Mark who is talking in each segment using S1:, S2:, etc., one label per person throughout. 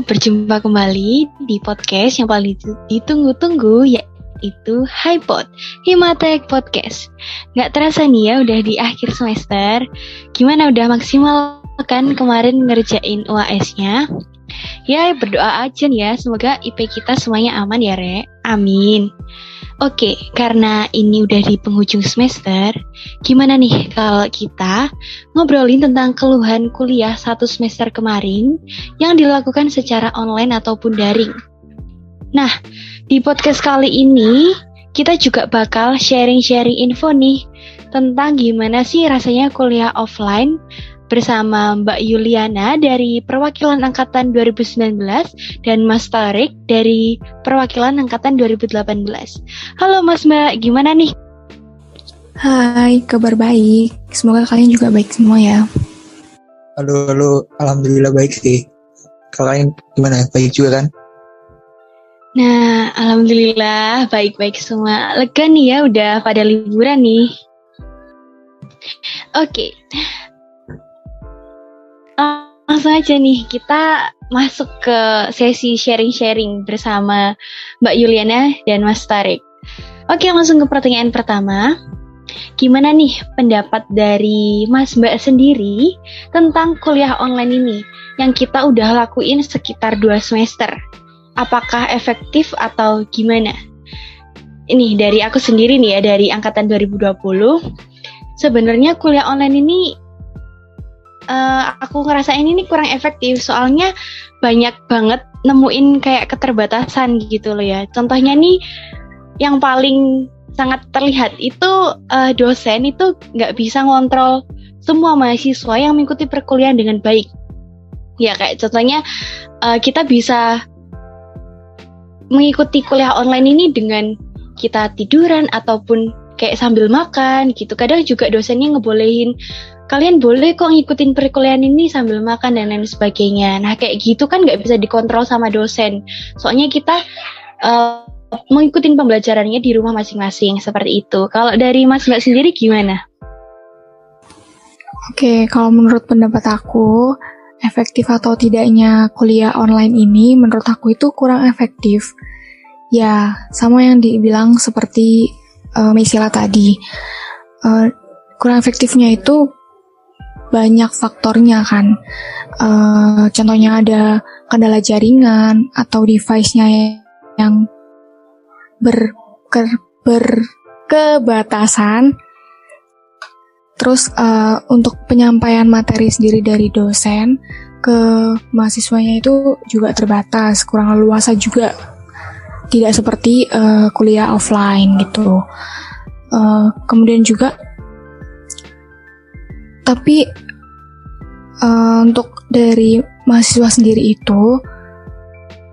S1: berjumpa kembali di podcast yang paling ditunggu-tunggu, yaitu HiPod, Himatek Podcast. Nggak terasa nih ya, udah di akhir semester. Gimana, udah maksimal kan kemarin ngerjain UAS-nya? Ya, berdoa aja nih ya, semoga IP kita semuanya aman ya, Re. Amin. Oke, karena ini udah di penghujung semester, gimana nih kalau kita ngobrolin tentang keluhan kuliah 1 semester kemarin yang dilakukan secara online ataupun daring. Nah, di podcast kali ini kita juga bakal sharing-sharing info nih tentang gimana sih rasanya kuliah offline bersama Mbak Yuliana dari perwakilan angkatan 2019 dan Mas Tarik dari perwakilan angkatan 2018. Halo Mas Mbak, gimana nih?
S2: Hai, kabar baik. Semoga kalian juga baik semua ya.
S3: Halo, alhamdulillah baik sih. Kalian gimana? Baik juga kan?
S1: Nah, alhamdulillah baik-baik semua. Lega nih ya, udah pada liburan nih. Oke. Langsung aja nih, kita masuk ke sesi sharing-sharing bersama Mbak Yuliana dan Mas Tarik. Oke, langsung ke pertanyaan pertama. Gimana nih pendapat dari Mas Mbak sendiri tentang kuliah online ini yang kita udah lakuin sekitar 2 semester? Apakah efektif atau gimana? Ini dari aku sendiri nih ya, dari angkatan 2020. Sebenarnya kuliah online ini aku ngerasain ini kurang efektif, soalnya banyak banget nemuin kayak keterbatasan gitu loh ya. Contohnya nih, yang paling sangat terlihat itu dosen itu nggak bisa ngontrol semua mahasiswa yang mengikuti perkuliahan dengan baik. Ya kayak contohnya kita bisa mengikuti kuliah online ini dengan kita tiduran ataupun kayak sambil makan gitu. Kadang juga dosennya ngebolehin kalian boleh kok ngikutin perkuliahan ini sambil makan dan lain sebagainya. Nah kayak gitu kan nggak bisa dikontrol sama dosen. Soalnya kita mengikuti pembelajarannya di rumah masing-masing seperti itu. Kalau dari Mas Mbak sendiri gimana?
S2: Oke, kalau menurut pendapat aku, efektif atau tidaknya kuliah online ini menurut aku itu kurang efektif. Ya, sama yang dibilang seperti Meisila tadi. Kurang efektifnya itu banyak faktornya kan. Contohnya ada kendala jaringan atau device-nya yang berkebatasan. Terus untuk penyampaian materi sendiri dari dosen ke mahasiswanya itu juga terbatas, kurang leluasa juga. Tidak seperti kuliah offline gitu. Kemudian juga tapi untuk dari mahasiswa sendiri itu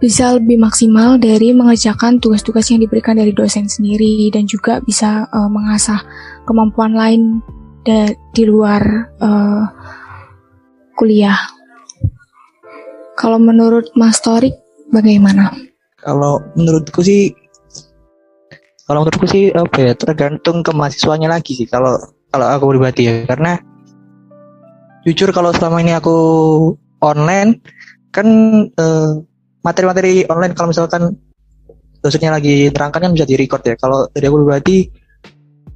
S2: bisa lebih maksimal dari mengerjakan tugas-tugas yang diberikan dari dosen sendiri dan juga bisa mengasah kemampuan lain di luar kuliah. Kalau menurut Mas Torik bagaimana?
S3: Kalau menurutku sih apa ya, tergantung ke mahasiswanya lagi sih. Kalau aku pribadi ya, karena jujur kalau selama ini aku online kan materi-materi online kalau misalkan dosennya lagi terangkan kan bisa di-record ya. Kalau dari aku pribadi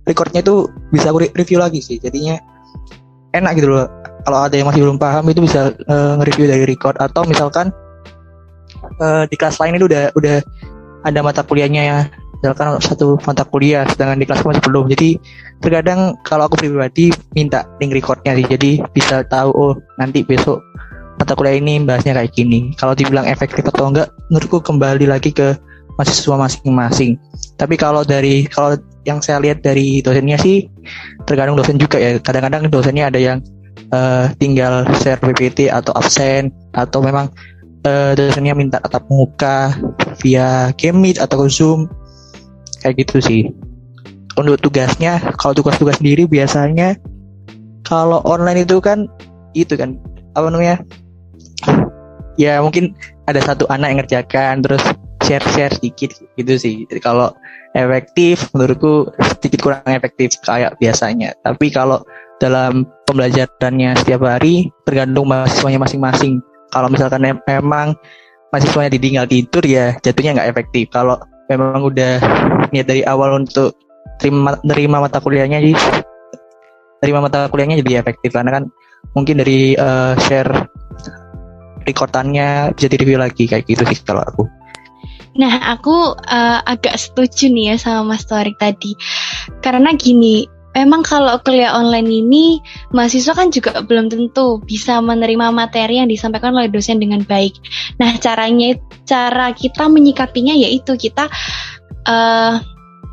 S3: recordnya itu bisa aku review lagi sih, jadinya enak gitu loh. Kalau ada yang masih belum paham itu bisa nge-review dari record, atau misalkan di kelas lain itu udah ada mata kuliahnya ya, misalkan satu mata kuliah sedangkan di kelas masih belum. Jadi terkadang kalau aku pribadi minta link recordnya sih, jadi bisa tahu oh nanti besok mata kuliah ini bahasnya kayak gini. Kalau dibilang efektif atau enggak, menurutku kembali lagi ke mahasiswa masing-masing. Tapi kalau yang saya lihat dari dosennya sih tergantung dosen juga ya. Kadang-kadang dosennya ada yang tinggal share PPT atau absen, atau memang dosennya minta tatap muka via Game Meet atau Zoom. Kayak gitu sih. Untuk tugasnya, kalau tugas-tugas sendiri biasanya kalau online itu kan apa namanya? Ya mungkin ada satu anak yang ngerjakan terus share sedikit gitu sih. Jadi kalau efektif menurutku sedikit kurang efektif kayak biasanya. Tapi kalau dalam pembelajarannya setiap hari tergantung mahasiswanya masing-masing. Kalau misalkan memang mahasiswanya ditinggal tidur ya jatuhnya nggak efektif. Kalau memang udah niat dari awal untuk nerima mata kuliahnya jadi efektif, karena kan mungkin dari share recordannya bisa di review lagi kayak gitu sih kalau aku.
S1: Nah, aku agak setuju nih ya sama Mas Torik tadi. Karena gini, memang kalau kuliah online ini, mahasiswa kan juga belum tentu bisa menerima materi yang disampaikan oleh dosen dengan baik. Nah, cara kita menyikapinya yaitu kita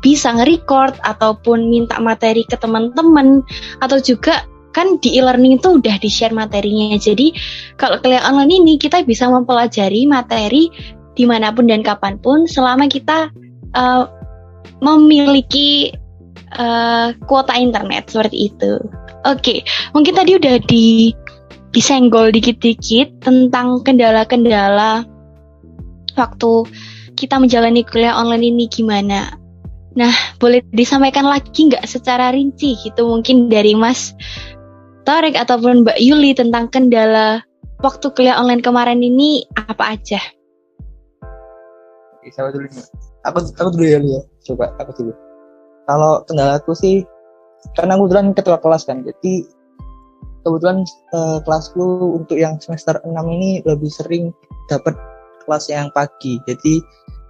S1: bisa nge-record ataupun minta materi ke teman-teman, atau juga kan di e-learning itu udah di-share materinya. Jadi kalau kuliah online ini kita bisa mempelajari materi dimanapun dan kapanpun selama kita memiliki kuota internet seperti itu. Oke, mungkin tadi udah disenggol dikit-dikit tentang kendala-kendala waktu kita menjalani kuliah online ini gimana. Nah, boleh disampaikan lagi nggak secara rinci gitu mungkin dari Mas Torik ataupun Mbak Yuli tentang kendala waktu kuliah online kemarin ini apa aja?
S3: Siapa dulu nih? Aku dulu ya, coba aku dulu. Kalau kendalaku sih, karena aku kebetulan ketua kelas kan, jadi kebetulan kelasku untuk yang semester 6 ini lebih sering dapat kelas yang pagi. Jadi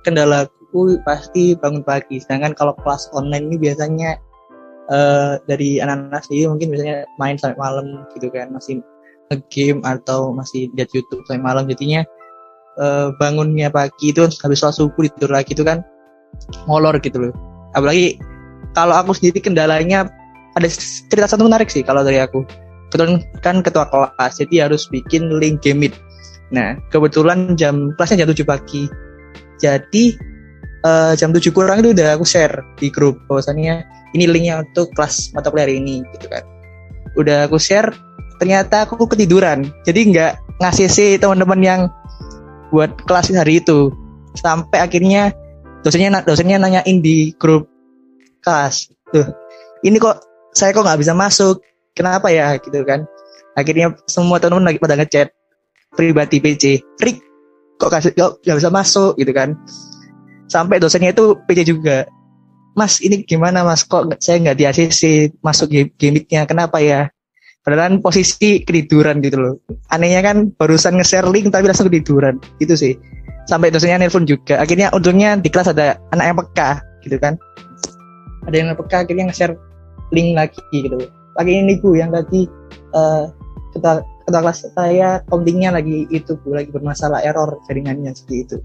S3: kendalaku pasti bangun pagi. Sedangkan kalau kelas online ini biasanya dari anak-anak sendiri mungkin biasanya main sampai malam gitu kan, masih nge-game atau masih lihat YouTube sampai malam. Jadinya bangunnya pagi itu habis sholat subuh tidur lagi itu kan molor gitu loh. Apalagi kalau aku sendiri kendalanya ada cerita satu menarik sih kalau dari aku. Kebetulan kan ketua kelas, jadi harus bikin link game it. Nah, kebetulan kelasnya jam 7 pagi. Jadi jam 7 kurang itu udah aku share di grup bahwasannya ini linknya untuk kelas mata kuliah hari ini gitu kan. Udah aku share, ternyata aku ketiduran. Jadi nggak ngasih teman-teman yang buat kelas hari itu. Sampai akhirnya dosennya nanyain di grup kelas, tuh ini saya nggak bisa masuk, kenapa ya gitu kan. Akhirnya semua teman-teman lagi pada ngechat pribadi PC, Rick kok nggak bisa masuk gitu kan. Sampai dosennya itu PC juga, Mas ini gimana Mas, kok saya nggak di ACC masuk gimmicknya, kenapa ya. Padahal posisi ketiduran gitu loh. Anehnya kan barusan nge-share link tapi langsung ketiduran. Itu sih. Sampai dosennya nelpon juga. Akhirnya untungnya di kelas ada anak yang peka gitu kan. Ada yang peka akhirnya nge-share link lagi gitu. Lagi ini Bu yang tadi ketua kelas saya countingnya lagi itu Bu, lagi bermasalah error jaringannya seperti itu.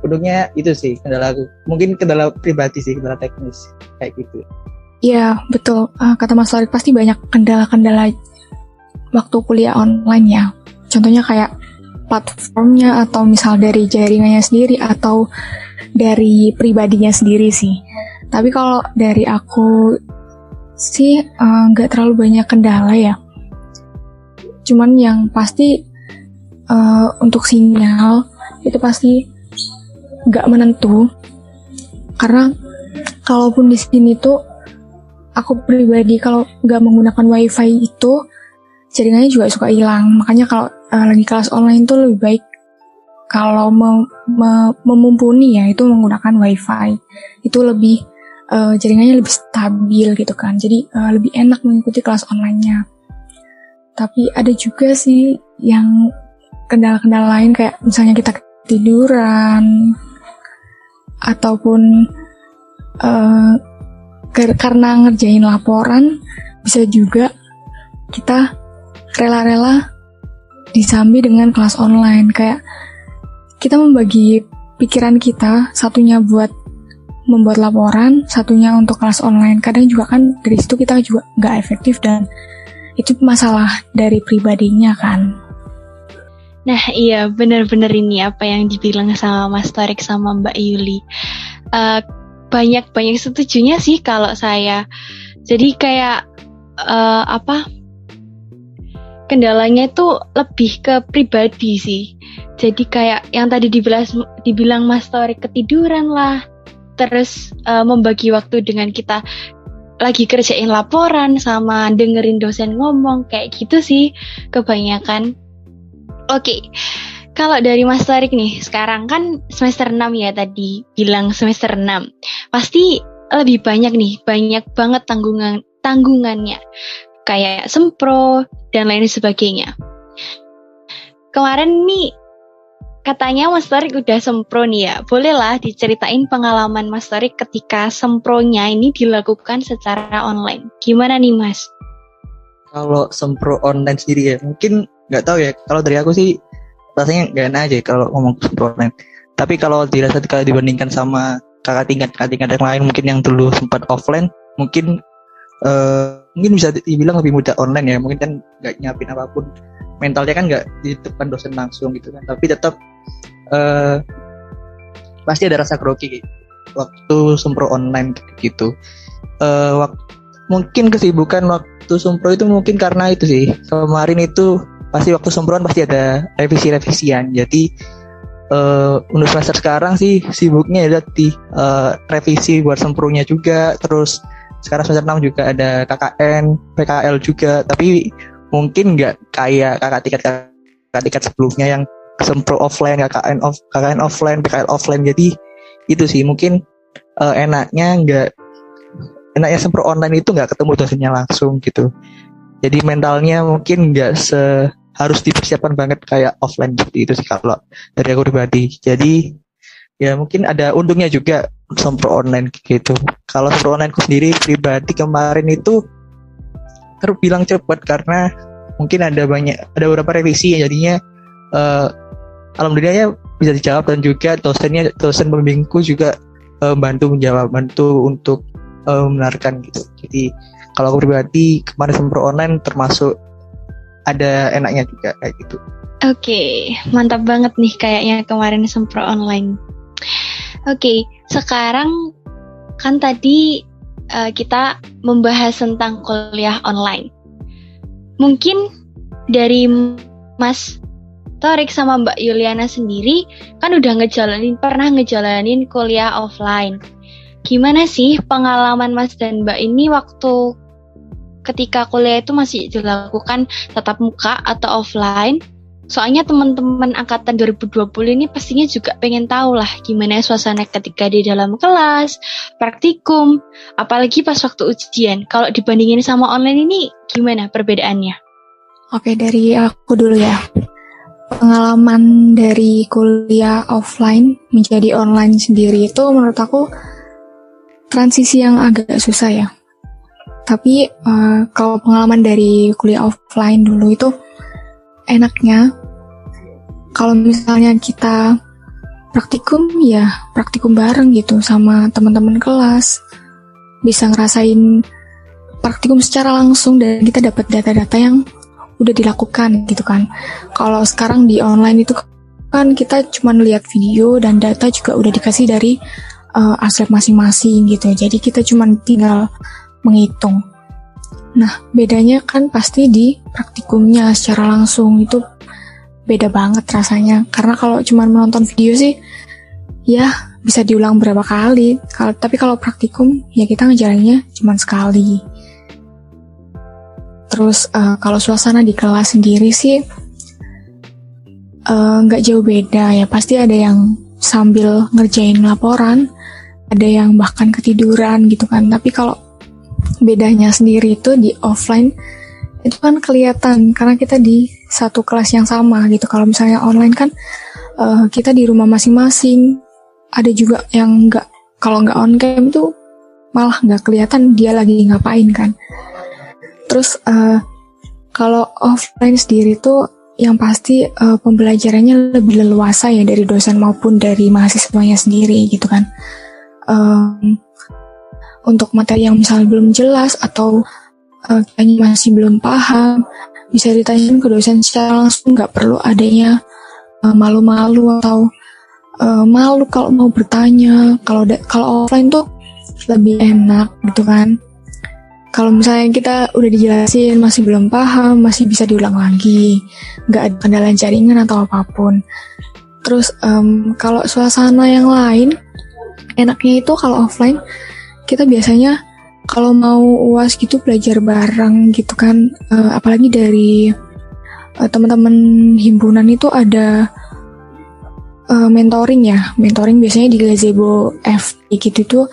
S3: Untungnya itu sih kendala aku. Mungkin kendala pribadi sih, kendala teknis kayak gitu.
S2: Iya, betul. Kata Mas Torik pasti banyak kendala-kendala waktu kuliah online ya. Contohnya kayak platformnya atau misal dari jaringannya sendiri atau dari pribadinya sendiri sih. Tapi kalau dari aku sih nggak terlalu banyak kendala ya. Cuman yang pasti untuk sinyal itu pasti nggak menentu. Karena kalaupun di sini tuh aku pribadi kalau nggak menggunakan wifi itu jaringannya juga suka hilang. Makanya kalau lagi kelas online tuh lebih baik kalau memumpuni ya itu menggunakan wifi. Itu lebih jaringannya lebih stabil gitu kan. Jadi lebih enak mengikuti kelas online-nya. Tapi ada juga sih yang kendala-kendala lain kayak misalnya kita ketiduran ataupun karena ngerjain laporan bisa juga kita rela-rela disambi dengan kelas online. Kayak kita membagi pikiran kita, satunya buat membuat laporan, satunya untuk kelas online. Kadang juga kan dari situ kita juga nggak efektif dan itu masalah dari pribadinya kan.
S1: Nah iya benar-benar ini apa yang dibilang sama Mas Torik sama Mbak Yuli. Banyak setujunya sih kalau saya. Jadi kayak kendalanya itu lebih ke pribadi sih. Jadi kayak yang tadi dibilang Mas Torik ketiduran lah. Terus membagi waktu dengan kita lagi kerjain laporan sama dengerin dosen ngomong kayak gitu sih kebanyakan. Oke. Kalau dari Mas Tarik nih, sekarang kan semester 6 ya, tadi bilang semester 6. Pasti lebih banyak nih, banyak banget tanggungannya. Kayak sempro dan lain sebagainya. Kemarin nih katanya Mas Tarik udah sempro nih ya. Bolehlah diceritain pengalaman Mas Tarik ketika sempronya ini dilakukan secara online. Gimana nih Mas?
S3: Kalau sempro online sendiri ya, mungkin nggak tahu ya. Kalau dari aku sih rasanya nggak enak aja kalau ngomong sempro online. Tapi kalau dirasa kalau dibandingkan sama kakak tingkat yang lain mungkin yang dulu sempat offline, mungkin bisa dibilang lebih mudah online ya. Mungkin kan nggak nyiapin apapun, mentalnya kan nggak di depan dosen langsung gitu kan. Tapi tetap pasti ada rasa grogi gitu waktu sempro online gitu. Mungkin kesibukan waktu sempro itu mungkin karena itu sih, kemarin itu pasti waktu semproan pasti ada revisian. Jadi untuk semester sekarang sih sibuknya ya di revisi buat sempronya juga. Terus sekarang semester 6 juga ada KKN, PKL juga. Tapi mungkin nggak kayak kakak tingkat sebelumnya yang sempro offline, KKN offline, PKL offline. Jadi itu sih mungkin enaknya sempro online itu nggak ketemu dosennya langsung gitu. Jadi mentalnya mungkin nggak harus dipersiapkan banget kayak offline gitu. Itu sih kalau dari aku pribadi. Jadi ya mungkin ada untungnya juga sempro online gitu. Kalau sempro online aku sendiri pribadi kemarin itu terbilang cepat karena mungkin ada beberapa revisi ya, jadinya alhamdulillahnya bisa dijawab, dan juga dosen pembimbingku juga bantu untuk membenarkan gitu. Jadi kalau aku pribadi kemarin sempro online termasuk ada enaknya juga kayak gitu.
S1: Oke, mantap banget nih kayaknya kemarin sempro online. Oke, sekarang kan tadi kita membahas tentang kuliah online. Mungkin dari Mas Tarik sama Mbak Yuliana sendiri kan udah pernah ngejalanin kuliah offline. Gimana sih pengalaman Mas dan Mbak ini waktu ketika kuliah itu masih dilakukan tatap muka atau offline? Soalnya teman-teman angkatan 2020 ini pastinya juga pengen tahu lah gimana suasana ketika di dalam kelas, praktikum, apalagi pas waktu ujian. Kalau dibandingin sama online ini gimana perbedaannya?
S2: Oke, dari aku dulu ya. Pengalaman dari kuliah offline menjadi online sendiri itu menurut aku transisi yang agak susah ya. Tapi kalau pengalaman dari kuliah offline dulu itu enaknya kalau misalnya kita praktikum bareng gitu sama teman-teman kelas, bisa ngerasain praktikum secara langsung dan kita dapat data-data yang udah dilakukan gitu kan. Kalau sekarang di online itu kan kita cuma lihat video dan data juga udah dikasih dari aslab masing-masing gitu. Jadi kita cuma tinggal menghitung. Nah, bedanya kan pasti di praktikumnya secara langsung itu beda banget rasanya. Karena kalau cuma menonton video sih, ya bisa diulang berapa kali. Tapi kalau praktikum, ya kita ngejalaninnya cuma sekali. Terus kalau suasana di kelas sendiri sih nggak jauh beda ya. Pasti ada yang sambil ngerjain laporan, ada yang bahkan ketiduran gitu kan. Tapi kalau bedanya sendiri itu di offline itu kan kelihatan karena kita di satu kelas yang sama gitu. Kalau misalnya online kan kita di rumah masing-masing. Ada juga yang kalau nggak on cam itu malah nggak kelihatan dia lagi ngapain kan. Terus kalau offline sendiri tuh yang pasti pembelajarannya lebih leluasa ya dari dosen maupun dari mahasiswanya sendiri gitu kan. Untuk materi yang misalnya belum jelas atau kayaknya masih belum paham, bisa ditanyain ke dosen secara langsung, nggak perlu adanya malu-malu atau malu kalau mau bertanya. Kalau offline tuh lebih enak gitu kan. Kalau misalnya kita udah dijelasin masih belum paham, masih bisa diulang lagi, nggak ada kendala jaringan atau apapun. Terus kalau suasana yang lain, enaknya itu kalau offline kita biasanya kalau mau UAS gitu belajar bareng gitu kan, apalagi dari teman-teman himpunan itu ada mentoring ya. Mentoring biasanya di gazebo FI gitu tuh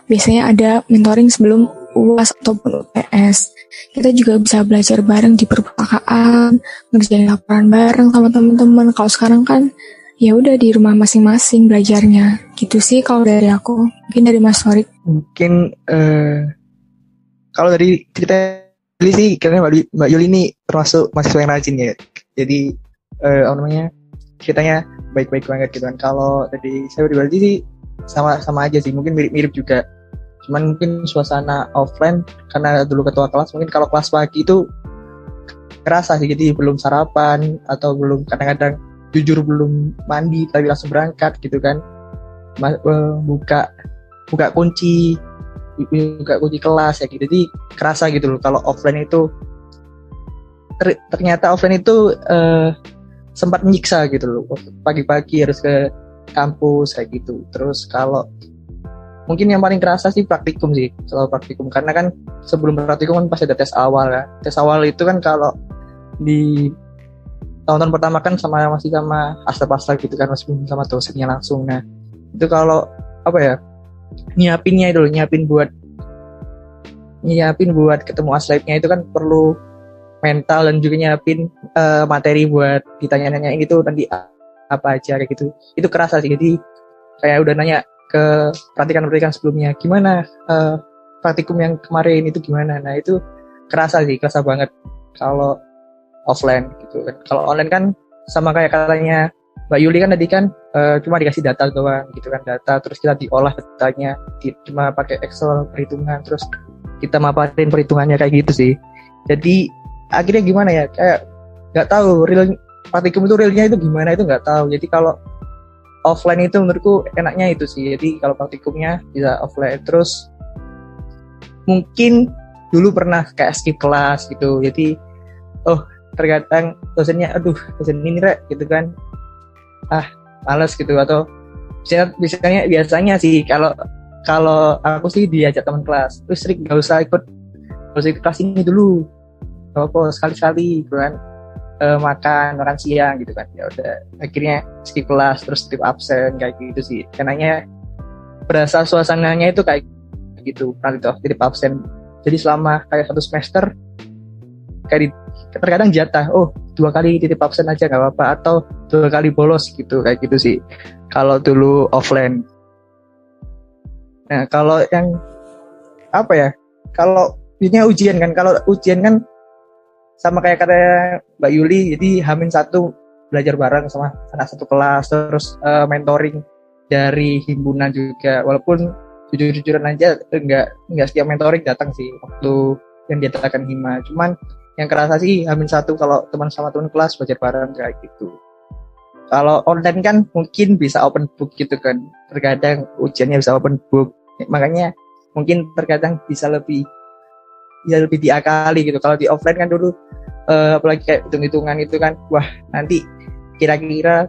S2: biasanya ada mentoring sebelum UAS ataupun UTS. Kita juga bisa belajar bareng di perpustakaan, ngerjain laporan bareng sama teman-teman. Kalau sekarang kan ya udah di rumah masing-masing belajarnya. Gitu sih kalau dari aku. Mungkin dari Mas Farid.
S3: Mungkin kalau dari cerita Yuli sih, karena Mbak Yuli ini termasuk mahasiswa yang rajin ya. Jadi apa namanya, ceritanya baik-baik banget gitu kan. Kalau dari saya pribadi sih sama aja sih, mungkin mirip-mirip juga. Cuman mungkin suasana offline karena dulu ketua kelas, mungkin kalau kelas pagi itu kerasa sih, jadi belum sarapan atau belum, kadang-kadang jujur belum mandi tapi langsung berangkat gitu kan. Buka kunci kelas ya gitu. Jadi kerasa gitu loh kalau offline itu ternyata offline itu sempat menyiksa gitu loh. Pagi-pagi harus ke kampus kayak gitu. Terus kalau mungkin yang paling kerasa sih praktikum sih, soal praktikum, karena kan sebelum praktikum kan pasti ada tes awal ya. Tes awal itu kan kalau di tahun-tahun pertama kan masih sama asal-asal gitu kan, masih belum sama dosennya langsung. Nah itu kalau apa ya, nyiapin buat ketemu aslabnya itu kan perlu mental, dan juga nyiapin materi buat ditanya-nanya ini tuh nanti apa aja kayak gitu. Itu kerasa sih. Jadi kayak udah nanya ke praktikan sebelumnya, gimana praktikum yang kemarin itu gimana. Nah itu kerasa banget kalau offline gitu kan. Kalau online kan sama kayak katanya Mbak Yuli kan tadi kan cuma dikasih data doang gitu kan, data terus kita diolah datanya cuma pakai Excel perhitungan, terus kita maparin perhitungannya kayak gitu sih. Jadi akhirnya gimana ya, kayak nggak tahu real praktikum itu realnya itu gimana, itu nggak tahu. Jadi kalau offline itu menurutku enaknya itu sih. Jadi kalau praktikumnya bisa offline. Terus mungkin dulu pernah kayak skip kelas gitu. Jadi terkadang dosennya dosen ini rek gitu kan, males gitu. Atau biasanya sih kalau aku sih diajak teman kelas, terus sering nggak usah ikut kelas ini dulu, apa sekali-sekali gitu kan, makan siang gitu kan. Ya udah akhirnya skip kelas, terus skip absen kayak gitu sih. Karena berasa suasananya itu kayak gitu, nanti tuh skip absen. Jadi selama kayak 1 semester kayak terkadang jatah 2 kali titip absen aja nggak apa-apa, atau 2 kali bolos gitu, kayak gitu sih kalau dulu offline. Nah kalau yang apa ya, kalau ini ujian kan, sama kayak kata Mbak Yuli, jadi H-1 belajar bareng sama anak satu kelas, terus mentoring dari himpunan juga. Walaupun jujur-jujuran aja enggak setiap mentoring datang sih waktu yang diadakan hima. Cuman yang kerasa sih H-1 kalau teman kelas belajar bareng kayak gitu. Kalau online kan mungkin bisa open book gitu kan, terkadang ujiannya bisa open book, makanya mungkin terkadang bisa lebih diakali gitu. Kalau di offline kan dulu apalagi kayak hitung-hitungan itu kan, wah nanti kira-kira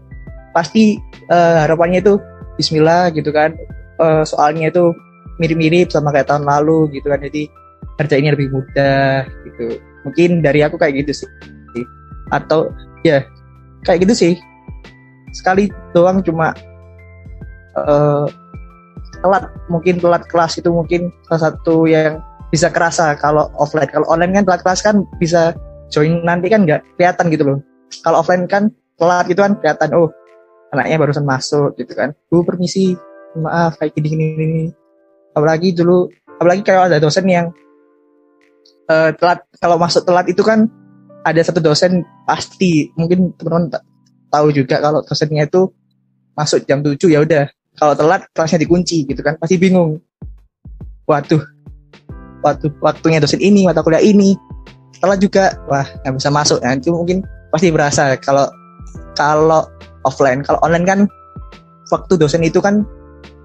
S3: pasti harapannya itu bismillah gitu kan, soalnya itu mirip-mirip sama kayak tahun lalu gitu kan, jadi kerjainnya lebih mudah gitu. Mungkin dari aku kayak gitu sih, atau ya kayak gitu sih, sekali doang cuma telat kelas itu mungkin salah satu yang bisa kerasa kalau offline. Kalau online kan telat kelas kan bisa join nanti kan nggak kelihatan gitu loh. Kalau offline kan telat gitu kan kelihatan, anaknya barusan masuk gitu kan, permisi maaf kayak gini. Apalagi kalau ada dosen yang telat, kalau masuk telat itu kan ada satu dosen pasti, mungkin teman-teman tahu juga kalau dosennya itu masuk jam 7 ya udah, kalau telat kelasnya dikunci gitu kan, pasti bingung. Waktunya dosen ini, mata kuliah ini telat juga, wah nggak bisa masuk. Nah itu mungkin pasti berasa kalau offline. Kalau online kan waktu dosen itu kan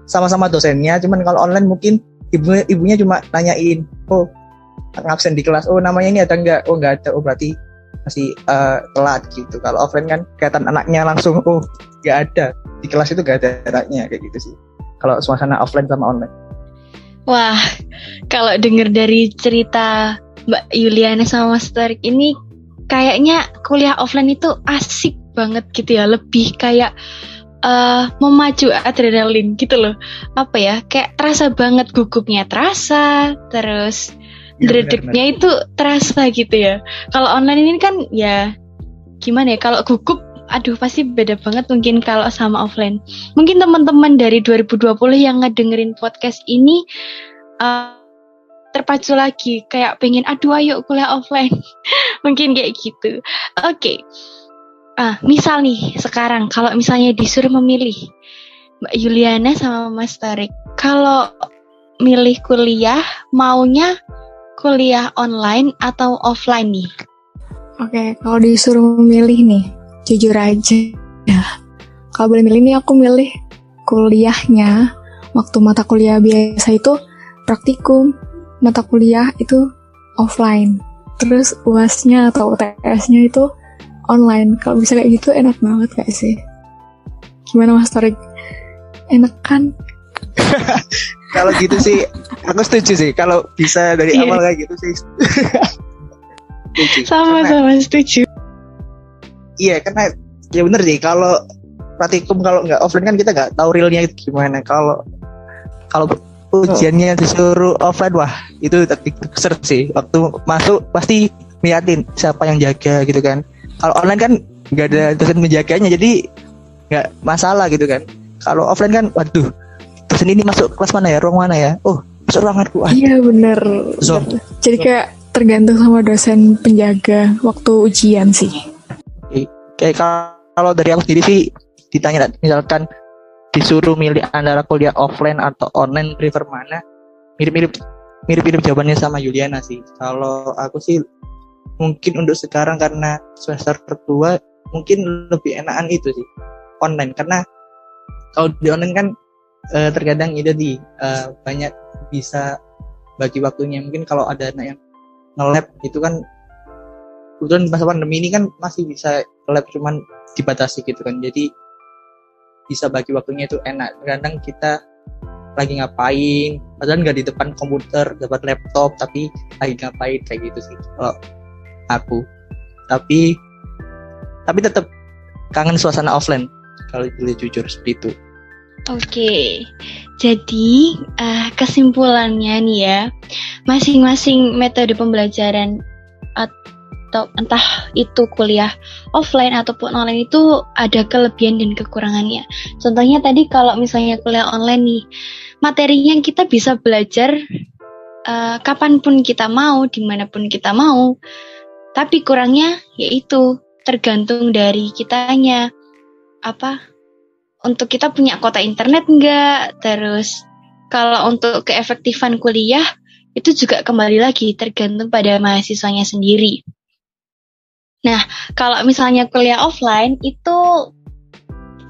S3: sama-sama dosennya, cuman kalau online mungkin ibunya cuma nanyain, ngabsen di kelas, namanya ini ada nggak? Nggak ada, berarti masih telat gitu. Kalau offline kan kelihatan anaknya langsung, nggak ada di kelas, itu nggak ada anaknya kayak gitu sih kalau suasana offline sama online.
S1: Wah, kalau denger dari cerita Mbak Yuliana sama Mas Tarik ini, kayaknya kuliah offline itu asik banget gitu ya, lebih kayak memacu adrenalin gitu loh. Apa ya, kayak terasa banget gugupnya terasa, terus dredegnya itu terasa gitu ya. Kalau online ini kan ya gimana ya, kalau gugup aduh pasti beda banget mungkin kalau sama offline. Mungkin teman-teman dari 2020 yang ngedengerin podcast ini terpacu lagi kayak pengen aduh ayo kuliah offline. Mungkin kayak gitu. Oke. Misal nih sekarang kalau misalnya disuruh memilih Mbak Yuliana sama Mas Tarik, kalau milih kuliah maunya kuliah online atau offline nih?
S2: Oke, kalau disuruh memilih nih, jujur aja ya, kalau boleh milih nih aku milih kuliahnya. Waktu mata kuliah biasa itu praktikum, mata kuliah itu offline, terus UAS-nya atau UTS-nya itu online. Kalau bisa kayak gitu enak banget gak sih? Gimana Mas Tarik? Enak kan?
S3: Kalau gitu sih aku setuju sih, kalau bisa dari awal kayak gitu sih.
S1: Sama-sama setuju.
S3: Iya, karena ya bener sih, kalau praktikum kalau nggak offline kan kita nggak tahu realnya itu gimana. Kalau ujiannya disuruh offline, wah itu keser sih. Waktu masuk pasti liatin siapa yang jaga gitu kan. Kalau online kan nggak ada dosen menjaganya, jadi nggak masalah gitu kan. Kalau offline kan, waduh, dosen ini masuk kelas mana ya, ruang mana ya? Oh, masuk ruanganku.
S2: Iya bener. Jadi kayak tergantung sama dosen penjaga waktu ujian sih.
S3: Kayak kalau dari aku sendiri sih, ditanya misalkan disuruh milih antara kuliah offline atau online, prefer mana? Mirip-mirip jawabannya sama Yuliana sih. Kalau aku sih mungkin untuk sekarang karena semester kedua mungkin lebih enakan itu sih online, karena kalau di online kan terkadang itu banyak bisa bagi waktunya. Mungkin kalau ada anak yang nge-lab itu kan kebetulan masa pandemi ini kan masih bisa lab cuman dibatasi gitu kan, jadi bisa bagi waktunya itu enak. Kadang kita lagi ngapain padahal nggak di depan komputer, depan laptop, tapi lagi ngapain kayak gitu sih kalau aku. Tapi tetap kangen suasana offline kalau boleh jujur seperti itu.
S1: Oke, jadi kesimpulannya nih ya, masing-masing metode pembelajaran atau entah itu kuliah offline ataupun online itu ada kelebihan dan kekurangannya. Contohnya tadi kalau misalnya kuliah online nih, materinya kita bisa belajar kapanpun kita mau, dimanapun kita mau. Tapi kurangnya yaitu tergantung dari kitanya. Untuk kita punya kuota internet enggak, terus kalau untuk keefektifan kuliah itu juga kembali lagi tergantung pada mahasiswanya sendiri. Nah, kalau misalnya kuliah offline itu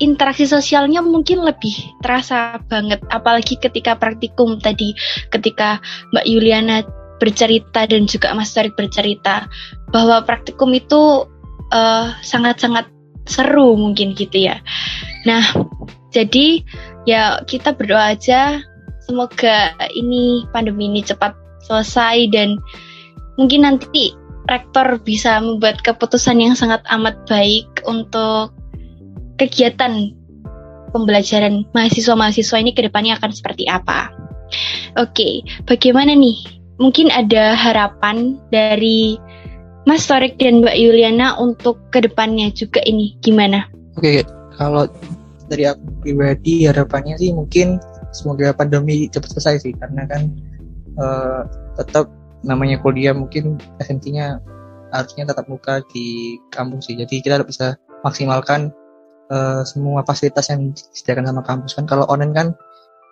S1: interaksi sosialnya mungkin lebih terasa banget, apalagi ketika praktikum tadi, ketika Mbak Yuliana bercerita dan juga Mas Tarik bercerita bahwa praktikum itu sangat-sangat seru mungkin gitu ya. Nah, jadi ya kita berdoa aja semoga pandemi ini cepat selesai dan mungkin nanti rektor bisa membuat keputusan yang sangat amat baik untuk kegiatan pembelajaran mahasiswa-mahasiswa ini ke depannya akan seperti apa. Oke, bagaimana nih? Mungkin ada harapan dari Mas Tarik dan Mbak Yuliana untuk ke depannya juga ini gimana?
S3: Oke, kalau dari aku pribadi harapannya sih mungkin semoga pandemi cepat selesai sih, karena kan tetap namanya kuliah mungkin esensinya harusnya tatap muka di kampus sih. Jadi kita bisa maksimalkan semua fasilitas yang disediakan sama kampus kan. Kalau online kan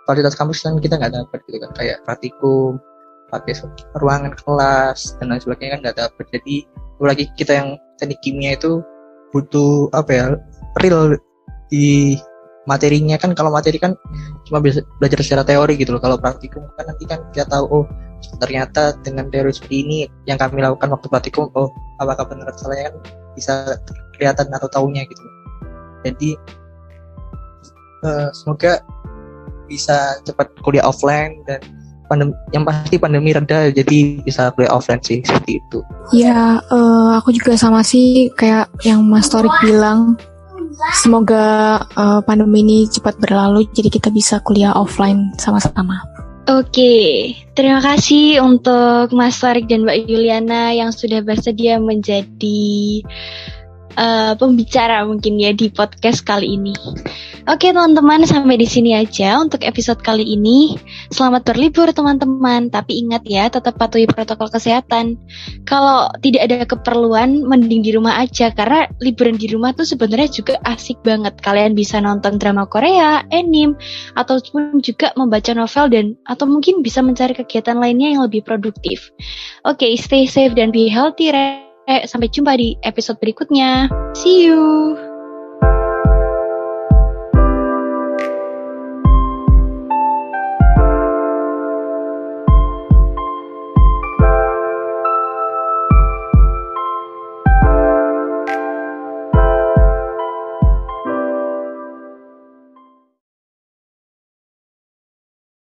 S3: fasilitas kampus kan kita nggak dapat gitu kan, kayak praktikum, pakai ruangan kelas dan lain sebagainya kan nggak dapat. Jadi apalagi kita yang teknik kimia itu butuh real di materinya kan. Kalau materi kan cuma bisa belajar secara teori gitu loh. Kalau praktikum kan nanti kan kita tahu, oh ternyata dengan teori seperti ini yang kami lakukan waktu praktikum, oh apakah benar salahnya kan bisa kelihatan atau tahunya gitu. Jadi semoga bisa cepat kuliah offline dan yang pasti pandemi reda jadi bisa kuliah offline sih, seperti itu.
S2: Ya, aku juga sama sih kayak yang Mas Tarik bilang. Semoga pandemi ini cepat berlalu jadi kita bisa kuliah offline sama-sama.
S1: Oke, terima kasih untuk Mas Tarik dan Mbak Yuliana yang sudah bersedia menjadi pembicara mungkin ya di podcast kali ini. Oke teman-teman, sampai di sini aja untuk episode kali ini. Selamat berlibur teman-teman, tapi ingat ya, tetap patuhi protokol kesehatan. Kalau tidak ada keperluan, mending di rumah aja, karena liburan di rumah tuh sebenarnya juga asik banget. Kalian bisa nonton drama Korea, anime, ataupun juga membaca novel atau mungkin bisa mencari kegiatan lainnya yang lebih produktif. Oke, stay safe dan be healthy. Sampai jumpa di episode berikutnya. See you!